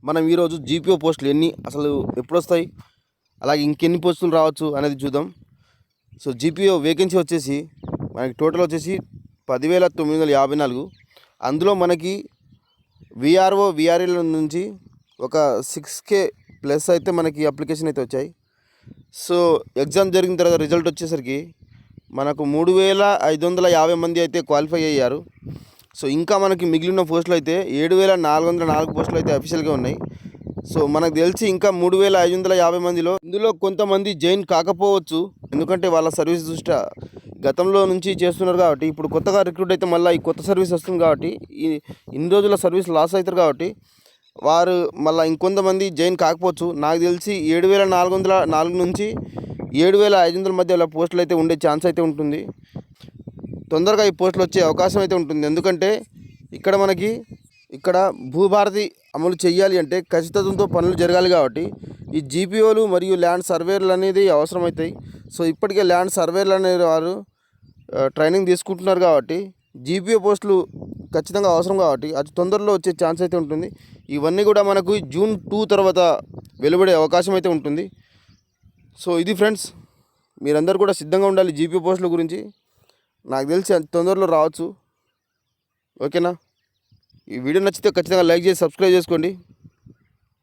మనం ఈరోజు జీపీఓ పోస్టులు అసలు ఎప్పుడు వస్తాయి, అలాగే ఇంకెన్ని పోస్టులు రావచ్చు అనేది చూద్దాం. సో జీపీఓ వేకెన్సీ వచ్చేసి మనకి టోటల్ వచ్చేసి 10,954. అందులో మనకి విఆర్ఓ విఆర్ఏల నుంచి ఒక 6K ప్లస్ అయితే మనకి అప్లికేషన్ అయితే వచ్చాయి. సో ఎగ్జామ్ జరిగిన తర్వాత రిజల్ట్ వచ్చేసరికి మనకు 3,550 మంది అయితే క్వాలిఫై అయ్యారు. సో ఇంకా మనకి మిగిలిన పోస్టులు అయితే 7,404 పోస్టులు అయితే అఫీషియల్గా ఉన్నాయి. సో మనకు తెలిసి ఇంకా 3,550 మందిలో ఇందులో కొంతమంది జాయిన్ కాకపోవచ్చు, ఎందుకంటే వాళ్ళ సర్వీస్ దృష్ట్యా గతంలో నుంచి చేస్తున్నారు కాబట్టి ఇప్పుడు కొత్తగా రిక్రూట్ అయితే మళ్ళీ ఈ కొత్త సర్వీస్ వస్తుంది కాబట్టి ఇన్ని రోజుల సర్వీస్ లాస్ అవుతారు కాబట్టి వారు మళ్ళీ ఇంకొంతమంది జాయిన్ కాకపోవచ్చు. నాకు తెలిసి 7,404 నుంచి 7,500 మధ్య పోస్టులు అయితే ఉండే ఛాన్స్ అయితే ఉంటుంది. తొందరగా ఈ పోస్టులు వచ్చే అవకాశం అయితే ఉంటుంది. ఎందుకంటే ఇక్కడ భూభారతి అమలు చేయాలి అంటే ఖచ్చితంతో పనులు జరగాలి కాబట్టి ఈ జీపీఓలు మరియు ల్యాండ్ సర్వేలు అనేది అవసరమవుతాయి. సో ఇప్పటికే ల్యాండ్ సర్వేలు అనే వారు ట్రైనింగ్ తీసుకుంటున్నారు కాబట్టి జీపీఓ పోస్టులు ఖచ్చితంగా అవసరం కాబట్టి అది తొందరలో వచ్చే ఛాన్స్ అయితే ఉంటుంది. ఇవన్నీ కూడా మనకు June 2 తర్వాత వెలువడే అవకాశం అయితే ఉంటుంది. సో ఇది ఫ్రెండ్స్, మీరందరూ కూడా సిద్ధంగా ఉండాలి జీపీఓ పోస్టుల గురించి. నాకు తెలిసి తొందరలో రావచ్చు. ఓకేనా? ఈ వీడియో నచ్చితే ఖచ్చితంగా లైక్ చేసి సబ్స్క్రైబ్ చేసుకోండి.